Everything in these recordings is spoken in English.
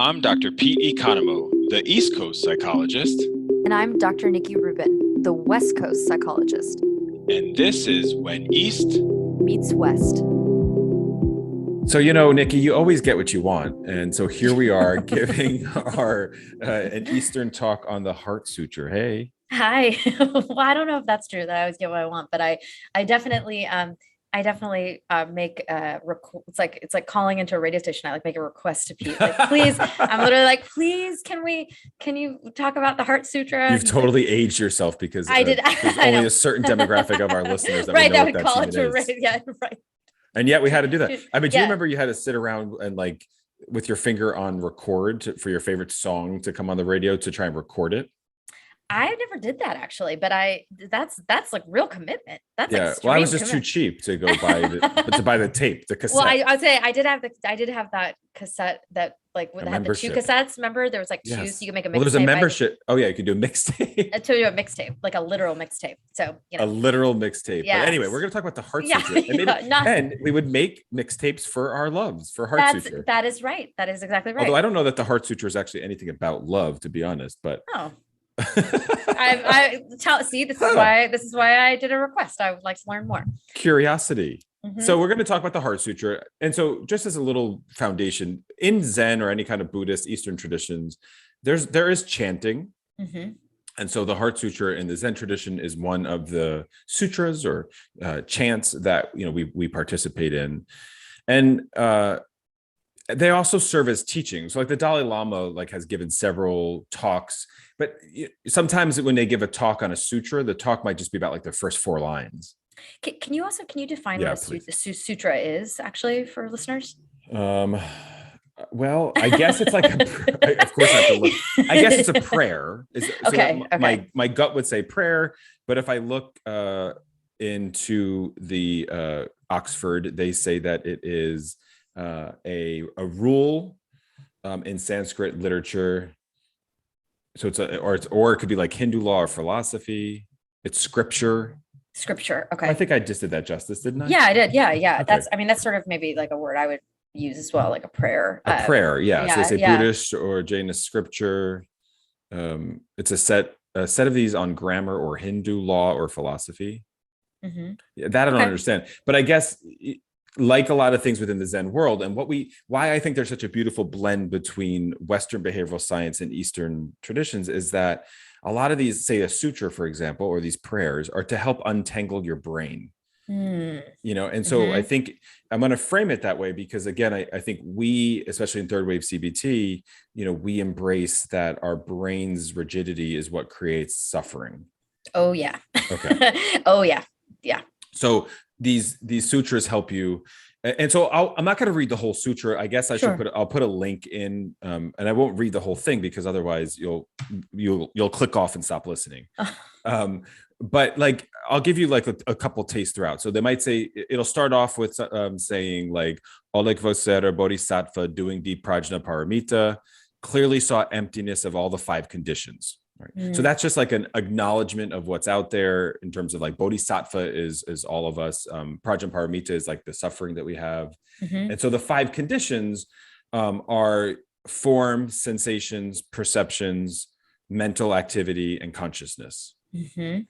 I'm Dr. Pete Economo, the East Coast psychologist, And I'm Dr. Nikki Rubin, the West Coast psychologist. and this is When East Meets West. So, Nikki, you always get what you want. And so here we are giving our an Eastern talk on the Heart Sutra. Hey. Hi. Well, I don't know if that's true that I always get what I want, but I definitely make it's like calling into a radio station. I like make a request to Pete. Like, please, I'm literally like, please, can you talk about the Heart Sutra? You've totally aged yourself because I did. there's only a certain demographic of our listeners that right, we know that what would call that it to is. radio. Yeah, right. And yet we had to do that. I mean, do you Yeah. remember you had to sit around and like with your finger on record for your favorite song to come on the radio to try and record it? I never did that actually, but that's like real commitment. That's Yeah. Well, I was just too cheap to go buy the tape, the cassette. Well, I'd say I did have that cassette that like had the two membership. cassettes. Remember, there was like two, Yes. so you could make a mixtape. Well, there's a membership. Oh yeah, you could do a mixtape. To do a mixtape, like a literal mixtape. So A literal mixtape. Yes. But anyway, we're going to talk about the Heart Yeah, Sutra. And we would make mixtapes for our loves, for Heart Sutra. That is right. That is exactly right. Although I don't know that the Heart Sutra is actually anything about love, to be honest. But Oh, see, this is why I did a request. I would like to learn more. Curiosity. Mhm. So we're going to talk about the Heart Sutra. And so just as a little foundation, in Zen or any kind of Buddhist Eastern traditions, there is chanting. Mhm. And so the Heart Sutra in the Zen tradition is one of the sutras or chants that we participate in. And they also serve as teachings. So like the Dalai Lama has given several talks, but sometimes when they give a talk on a sutra, the talk might just be about like the first 4 lines. Can you define Yeah, what a sutra is actually for listeners? Well, I guess it's like of course I have to look. I guess it's a prayer. Okay. My gut would say prayer, but if I look into the Oxford, they say that it is a rule in Sanskrit literature. So or it could be like Hindu law or philosophy. It's scripture. Okay. I think I just did that justice, didn't I? Yeah, I did. Yeah. Okay. That's sort of maybe like a word I would use as well, like a prayer. A prayer, yeah. So they say yeah. Buddhist or Jainist scripture. It's a set of these on grammar or Hindu law or philosophy. Mm-hmm. That I don't understand, but I guess like a lot of things within the Zen world, and why I think there's such a beautiful blend between Western behavioral science and Eastern traditions is that a lot of these, say a sutra, for example, or these prayers are to help untangle your brain. And so I think I'm going to frame it that way because again, I think we, especially in third wave CBT, we embrace that our brain's rigidity is what creates suffering. Oh yeah. Okay. Oh yeah. Yeah. So these sutras help you. And so I'm not going to read the whole sutra. I guess I'll put a link in, and I won't read the whole thing because otherwise you'll click off and stop listening. But like, I'll give you like a couple tastes throughout. So they might say, it'll start off with saying like, Oleg Vosera Bodhisattva doing deep prajna paramita, clearly saw emptiness of all the 5 conditions. Right. So that's just like an acknowledgement of what's out there in terms of like Bodhisattva is all of us. Prajna paramita is like the suffering that we have. Mm-hmm. And so the 5 conditions are form, sensations, perceptions, mental activity, and consciousness. Mm-hmm.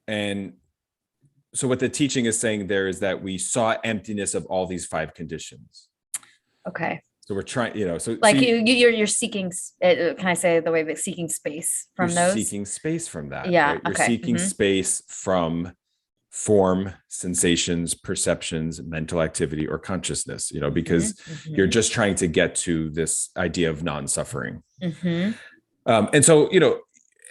And so what the teaching is saying there is that we saw emptiness of all these 5 conditions. Okay. So we're trying, you're seeking, can I say the way of seeking space from those? Seeking space from that. Yeah. Right? You're okay. seeking space from form, sensations, perceptions, mental activity, or consciousness, because you're just trying to get to this idea of non-suffering. Mm-hmm. And so,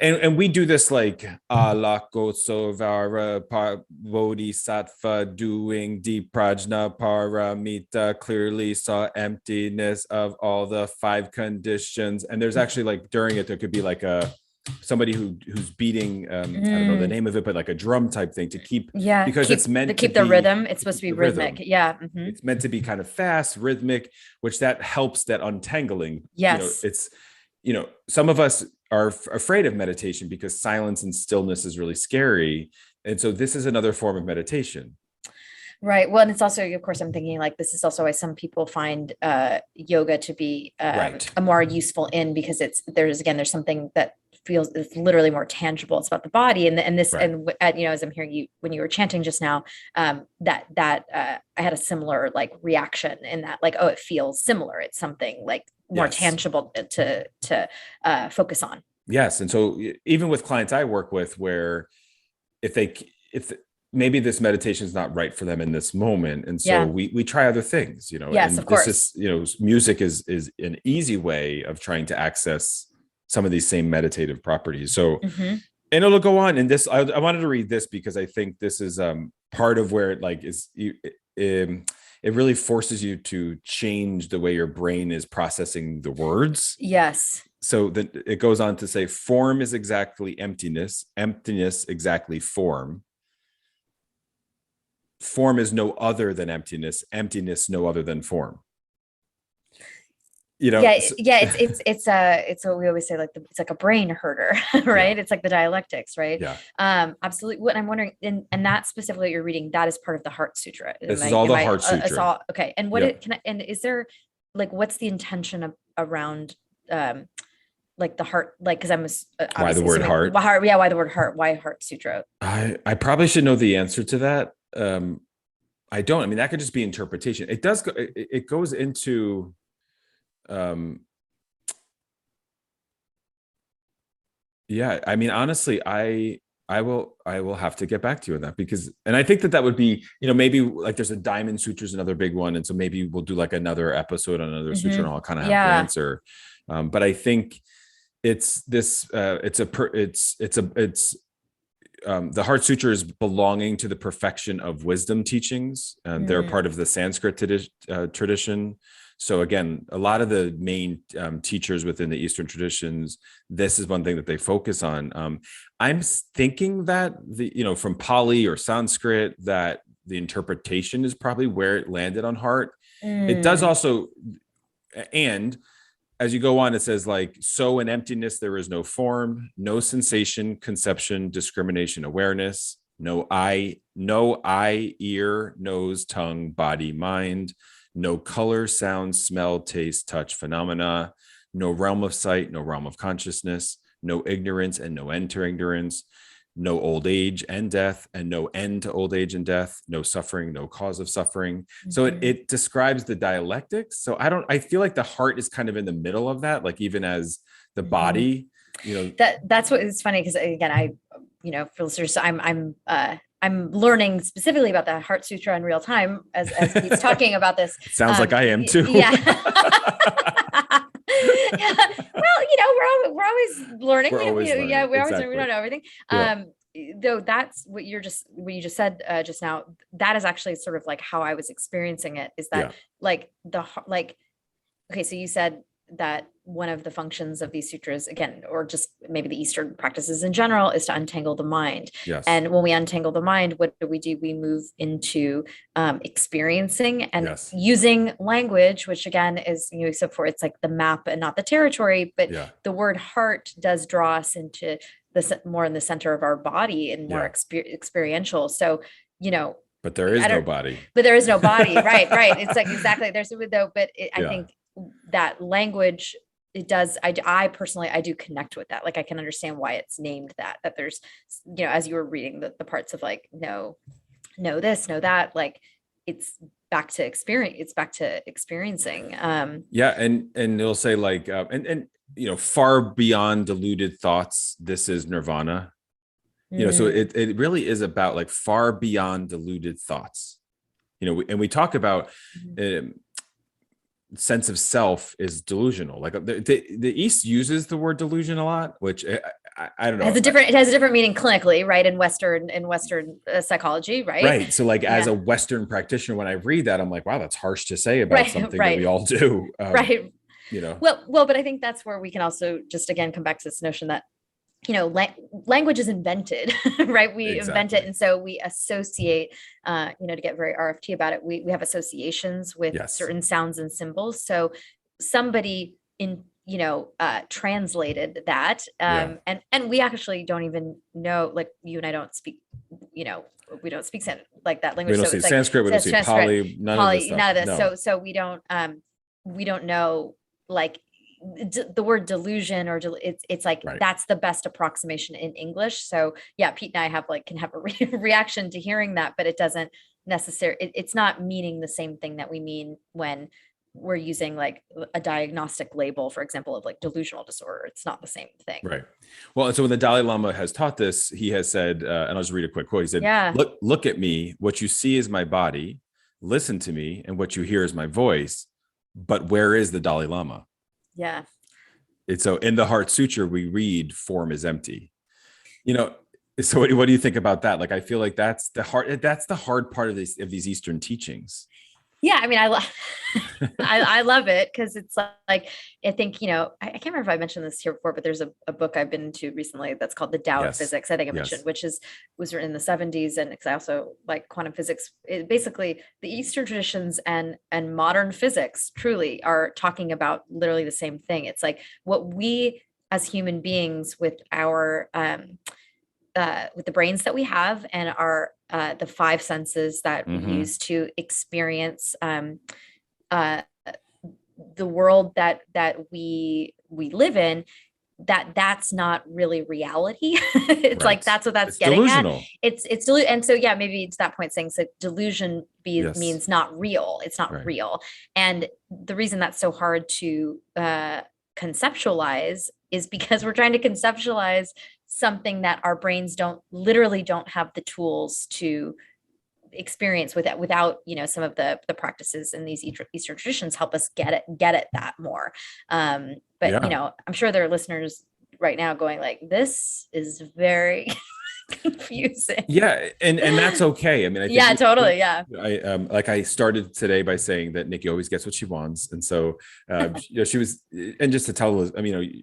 and we do this like alako sovara bodhisattva doing deep prajna paramita, clearly saw emptiness of all the 5 conditions. And there's actually like during it, there could be like somebody who's beating I don't know the name of it, but like a drum type thing to keep because it's meant to keep the rhythm. It's supposed to be rhythmic. Rhythm. Yeah. Mm-hmm. It's meant to be kind of fast, rhythmic, which that helps that untangling. Yes. It's some of us are afraid of meditation because silence and stillness is really scary. And so this is another form of meditation. Right. Well, and it's also, of course, I'm thinking like this is also why some people find yoga to be Right. a more useful in, because there's something that feels it's literally more tangible. It's about the body, and this Right. and as I'm hearing you when you were chanting just now, that I had a similar like reaction in that, like, oh, it feels similar. It's something like more Yes. tangible to focus on. Yes. And so even with clients I work with, where if maybe this meditation is not right for them in this moment, and so Yeah. we try other things, Yes, and of this course. is, music is an easy way of trying to access some of these same meditative properties. So, Hmm. and it'll go on. And this, I wanted to read this because I think this is part of where it like is it really forces you to change the way your brain is processing the words. Yes. So that it goes on to say, form is exactly emptiness, emptiness exactly form. Form is no other than emptiness, emptiness no other than form. Yeah, So, yeah, it's what we always say, like it's like a brain herder, right? yeah, It's like the dialectics, right? yeah. Absolutely. What I'm wondering, and that specifically you're reading, that is part of the Heart Sutra. This is all the Heart It's Sutra. all okay? And Yep. and is there like what's the intention around like the heart, like, because I'm Why the obviously word assuming heart? yeah, why the word heart, why Heart Sutra? I probably should know the answer to that. I don't. I mean, that could just be interpretation. It does go. It goes into. Um, yeah. I mean, honestly, I will have to get back to you on that, because, and I think that would be, maybe like there's a Diamond Sutra is another big one, and so maybe we'll do like another episode on another sutra, Hmm. and I'll kind of have the Yeah. answer. But I think it's this. It's the Heart Sutra is belonging to the perfection of wisdom teachings, and they're Mm. part of the Sanskrit tradition. So again, a lot of the main teachers within the Eastern traditions, this is one thing that they focus on. I'm thinking that from Pali or Sanskrit, that the interpretation is probably where it landed on heart. It does Mm. also, and as you go on, it says like, so in emptiness, there is no form, no sensation, conception, discrimination, awareness, no eye, ear, nose, tongue, body, mind, no color, sound, smell, taste, touch, phenomena, no realm of sight, no realm of consciousness, no ignorance and no end to ignorance, no old age and death, and no end to old age and death, no suffering, no cause of suffering. So Mhm. it describes the dialectics. So I feel like the heart is kind of in the middle of that, like even as the Mhm. body, That's what is funny, because again, for listeners, I'm learning specifically about the Heart Sutra in real time as Pete's talking about this. Sounds like I am too. Yeah. Well, we're always learning. We're always Yeah, learning. we're always learning. We Exactly. don't know everything. Yeah. Though that's what you just said just now. That is actually sort of like how I was experiencing it. Is that Yeah. like okay, so you said that one of the functions of these sutras, again, or just maybe the Eastern practices in general, is to untangle the mind. Yes. And when we untangle the mind, what do? We move into experiencing and Yes. using language, which again is, except for it's like the map and not the territory, but Yeah. the word heart does draw us into the more in the center of our body and more Yeah. experiential. So, But there is I no don't, body. but there is no body. Right. It's like, exactly. There's though, but I Yeah. think that language, it does, I personally, I do connect with that. Like I can understand why it's named that there's, as you were reading the parts of like, no this, no that, like it's back to experience, it's back to experiencing. Yeah. And they'll say like, and far beyond deluded thoughts, this is nirvana. So Mm. it really is about like far beyond deluded thoughts, and we talk about um, sense of self is delusional. Like the East uses the word delusion a lot, which I don't know. It has a different meaning clinically, right? In Western psychology, right? Right. So like as Yeah. a Western practitioner, when I read that, I'm like, wow, that's harsh to say about Right. something that we Right. all do. Right. You know, Well, but I think that's where we can also just again come back to this notion that language is invented, right? We invent it, exactly. and so we associate. To get very RFT about it, we have associations with Yes. certain sounds and symbols. So somebody translated that, Yeah. and we actually don't even know. Like you and I don't speak, we don't speak like that language. We don't So see it's like, Sanskrit, we don't see Sanskrit, Pali, none of this stuff. none of this. No. So we don't know, like the word delusion or it's like, Right. that's the best approximation in English. So yeah, Pete and I can have a reaction to hearing that, but it doesn't necessarily, it's not meaning the same thing that we mean when we're using like a diagnostic label, for example, of like delusional disorder. It's not the same thing. Right. Well, and so when the Dalai Lama has taught this, he has said, and I'll just read a quick quote. He said, look at me. What you see is my body. Listen to me. And what you hear is my voice. But where is the Dalai Lama? Yeah. It's so in the Heart Sutra, we read form is empty. So what do you think about that? Like, I feel like that's the hard part of these Eastern teachings. Yeah, I mean, I love it because it's like I think, I can't remember if I mentioned this here before, but there's a book I've been into recently that's called The Tao of Physics. I think I mentioned, which was written in the 70s, and because I also like quantum physics. Basically, the Eastern traditions and modern physics truly are talking about literally the same thing. It's like what we as human beings with our with the brains that we have and our the five senses that we use to experience the world that we live in, that's not really reality. It's like that's what that's getting delusional. It's and so yeah, maybe it's that point saying so delusion means not real. It's not real. And the reason that's so hard to conceptualize is because we're trying to conceptualize something that our brains don't have the tools to experience without some of the practices in these Eastern traditions help us get it that more. But I'm sure there are listeners right now going like, this is very confusing. Yeah, and that's okay. I mean, I think totally. Yeah. I started today by saying that Nikki always gets what she wants, and so she was, and just to tell us, I mean,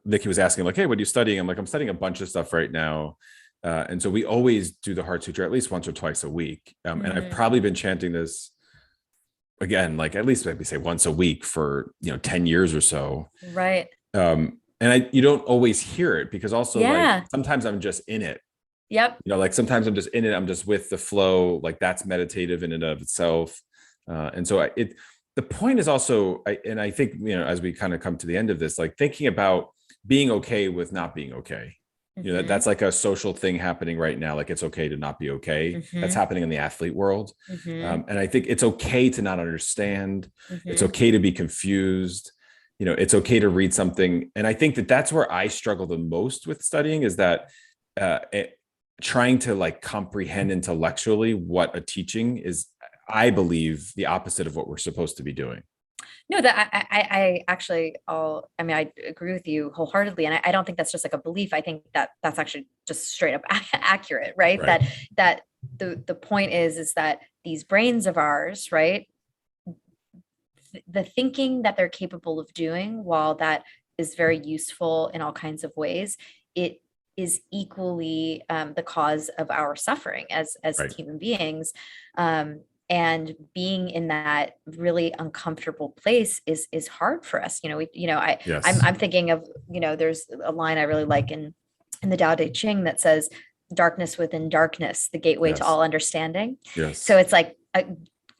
Nikki was asking like, hey, what are you studying? I'm like, I'm studying a bunch of stuff right now. And so we always do the Heart Sutra at least once or twice a week. And I've probably been chanting this again, like at least maybe say once a week for, 10 years or so. Right. And you don't always hear it because also like sometimes I'm just in it. Yep. Like sometimes I'm just in it. I'm just with the flow. Like that's meditative in and of itself. And so the point is also, I think, as we kind of come to the end of this, like thinking about being okay with not being okay. That's like a social thing happening right now. Like it's okay to not be okay. That's happening in the athlete world. And I think it's okay to not understand. It's okay to be confused. It's okay to read something. And I think that's where I struggle the most with studying is that trying to like comprehend intellectually what a teaching is, I believe, the opposite of what we're supposed to be doing. No, that I actually, I agree with you wholeheartedly. And I don't think that's just like a belief. I think that that's actually just straight up accurate, right? That the point is that these brains of ours, right? The thinking that they're capable of doing, while that is very useful in all kinds of ways, it is equally the cause of our suffering as human beings. And being in that really uncomfortable place is hard for us. I'm thinking of, there's a line I really like in the Tao Te Ching that says, darkness within darkness, the gateway to all understanding. Yes. So it's like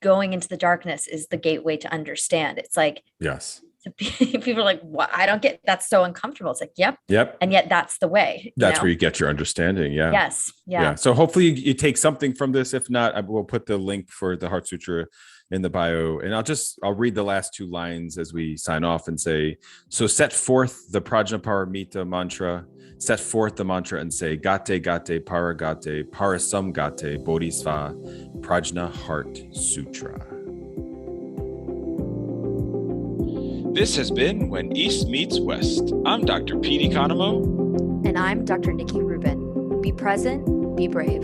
going into the darkness is the gateway to understand. It's like, yes. People are like, what? I don't get, that's so uncomfortable. It's like, yep. And yet that's the way. That's where you get your understanding. Yeah. Yes. Yeah. So hopefully you take something from this. If not, I will put the link for the Heart Sutra in the bio. And I'll read the last two lines as we sign off and say, so set forth the Prajnaparamita mantra, set forth the mantra and say, Gate, Gate, Paragate, Parasamgate, Bodhisattva, Prajna Heart Sutra. This has been When East Meets West. I'm Dr. Pete Economo. And I'm Dr. Nikki Rubin. Be present, be brave.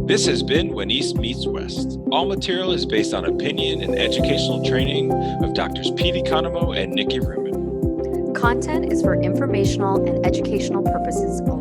This has been When East Meets West. All material is based on opinion and educational training of Drs. Pete Economo and Nikki Rubin. Content is for informational and educational purposes only.